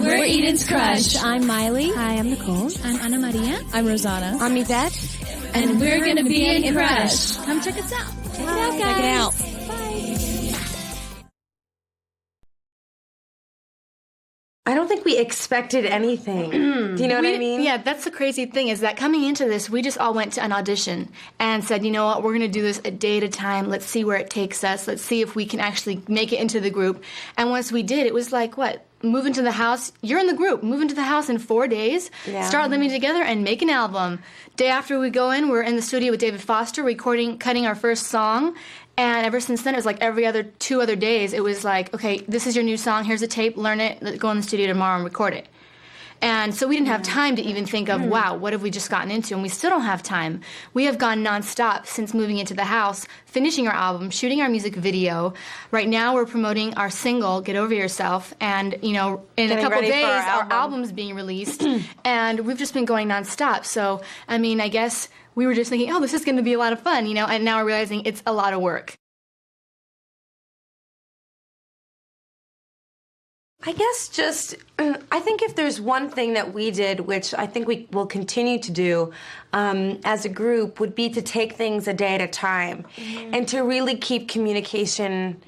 We're Eden's Crush. I'm Miley. Hi, I'm Nicole. I'm Ana Maria. I'm Rosanna. I'm Yvette. And we're going to be in Crush. Come check us out. Check it out, guys. Check it out. I don't think we expected anything. Do you know what I mean? Yeah, that's the crazy thing is that coming into this, we just all went to an audition and said, you know what, we're going to do this a day at a time. Let's see where it takes us. Let's see if we can actually make it into the group. And once we did, it was like, what? Move into the house. You're in the group. Move into the house in 4 days. Yeah. Start living together and make an album. Day after we go in, we're in the studio with David Foster cutting our first song. And ever since then, it was like every other 2 other days, it was like, okay, this is your new song. Here's a tape. Learn it. Go in the studio tomorrow and record it. And so we didn't have time to even think of, wow, what have we just gotten into? And we still don't have time. We have gone nonstop since moving into the house, finishing our album, shooting our music video. Right now we're promoting our single, Get Over Yourself. And, you know, in a couple days, our album's being released. And we've just been going nonstop. So, I mean, I guess we were just thinking, oh, this is going to be a lot of fun, you know, and now we're realizing it's a lot of work. I guess just, I think if there's one thing that we did, which I think we will continue to do as a group, would be to take things a day at a time and to really keep communication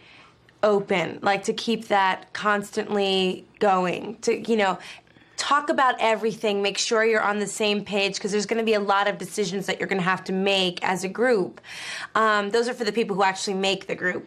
open, like to keep that constantly going, to, you know, talk about everything, make sure you're on the same page, because there's going to be a lot of decisions that you're going to have to make as a group. Those are for the people who actually make the group.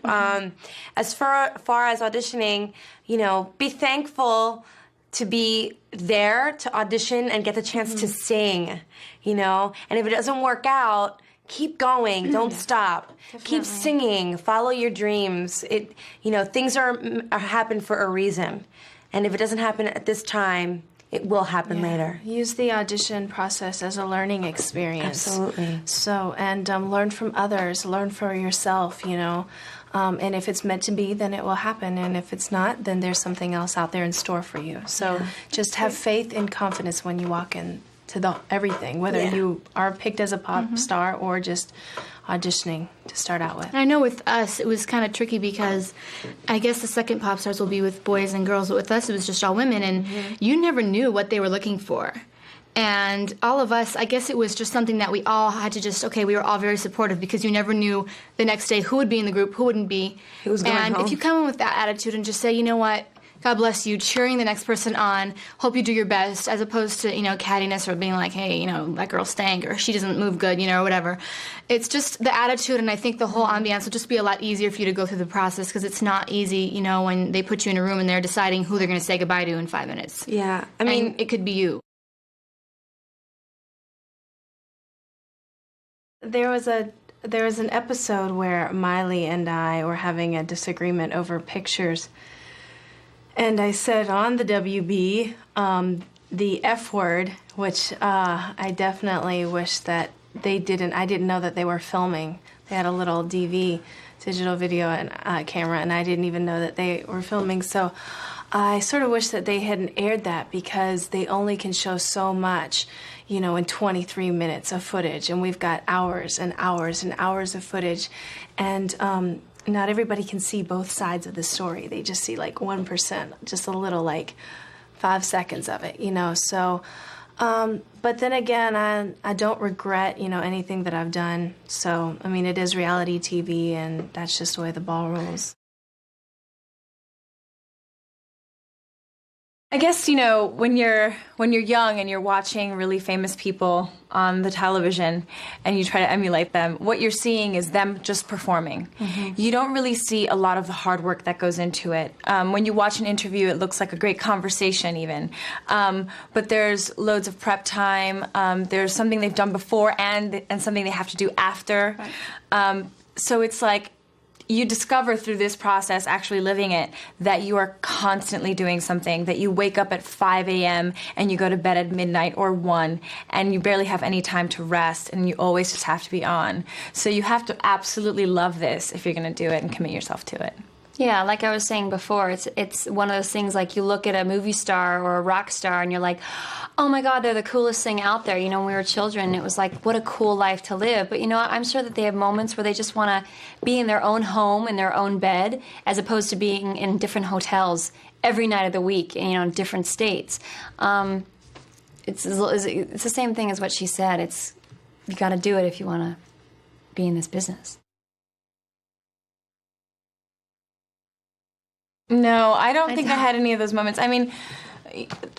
As far as auditioning, you know, be thankful to be there to audition and get the chance to sing, you know, and if it doesn't work out, keep going. Don't stop. Definitely. Keep singing. Follow your dreams. You know, things are happen for a reason, and if it doesn't happen at this time, it will happen later. Use the audition process as a learning experience. Absolutely. So, and learn from others, learn for yourself, you know. And if it's meant to be, then it will happen. And if it's not, then there's something else out there in store for you. So just have faith and confidence when you walk into everything, whether you are picked as a pop star or just auditioning to start out with. And I know with us, it was kind of tricky because I guess the second pop stars will be with boys and girls, but with us, it was just all women, and you never knew what they were looking for. And all of us, I guess it was just something that we all had to just, we were all very supportive because you never knew the next day who would be in the group, who wouldn't be. Who was going home. And if you come in with that attitude and just say, you know what, God bless you, cheering the next person on, hope you do your best, as opposed to, you know, cattiness or being like, hey, you know, that girl stank or she doesn't move good, you know, or whatever. It's just the attitude, and I think the whole ambiance will just be a lot easier for you to go through the process because it's not easy, you know, when they put you in a room and they're deciding who they're going to say goodbye to in 5 minutes. Yeah, I mean, and it could be you. There was an episode where Miley and I were having a disagreement over pictures. And I said on the WB the F word, which I definitely wish that they didn't. I didn't know that they were filming. They had a little digital video and camera, and I didn't even know that they were filming. So I sort of wish that they hadn't aired that because they only can show so much, you know, in 23 minutes of footage, and we've got hours and hours and hours of footage, and not everybody can see both sides of the story. They just see like 1%, just a little, like 5 seconds of it, you know. So, but then again, I don't regret, you know, anything that I've done. So, I mean, it is reality TV, and that's just the way the ball rolls. I guess, you know, when you're young and you're watching really famous people on the television and you try to emulate them, what you're seeing is them just performing. You don't really see a lot of the hard work that goes into it. When you watch an interview, it looks like a great conversation even. But there's loads of prep time. There's something they've done before and something they have to do after. Right. So it's like, you discover through this process, actually living it, that you are constantly doing something, that you wake up at 5 a.m. and you go to bed at midnight or 1, and you barely have any time to rest, and you always just have to be on. So you have to absolutely love this if you're going to do it and commit yourself to it. Yeah, like I was saying before, it's one of those things like you look at a movie star or a rock star and you're like, oh my God, they're the coolest thing out there. You know, when we were children, it was like, what a cool life to live. But you know, I'm sure that they have moments where they just want to be in their own home, in their own bed, as opposed to being in different hotels every night of the week, you know, in different states. It's the same thing as what she said. You got to do it if you want to be in this business. No, I don't think I had any of those moments. I mean,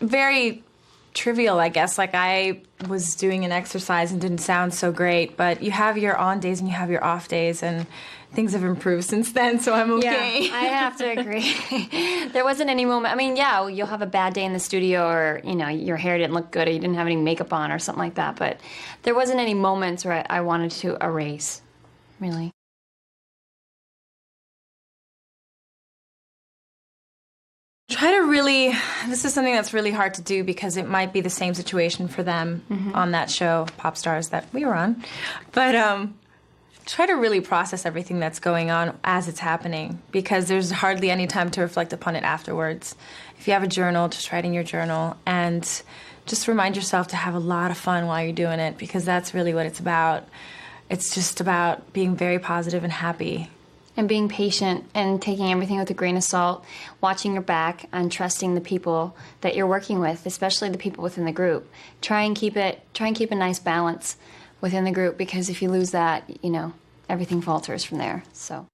very trivial, I guess. Like, I was doing an exercise and didn't sound so great, but you have your on days and you have your off days, and things have improved since then, so I'm okay. Yeah, I have to agree. There wasn't any moment. I mean, yeah, you'll have a bad day in the studio, or, you know, your hair didn't look good, or you didn't have any makeup on, or something like that, but there wasn't any moments where I wanted to erase, really. Try to really, this is something that's really hard to do because it might be the same situation for them on that show, Pop Stars, that we were on. But try to really process everything that's going on as it's happening, because there's hardly any time to reflect upon it afterwards. If you have a journal, just write in your journal and just remind yourself to have a lot of fun while you're doing it, because that's really what it's about. It's just about being very positive and happy. And being patient and taking everything with a grain of salt, watching your back and trusting the people that you're working with, especially the people within the group. Try and keep a nice balance within the group, because if you lose that, you know, everything falters from there. So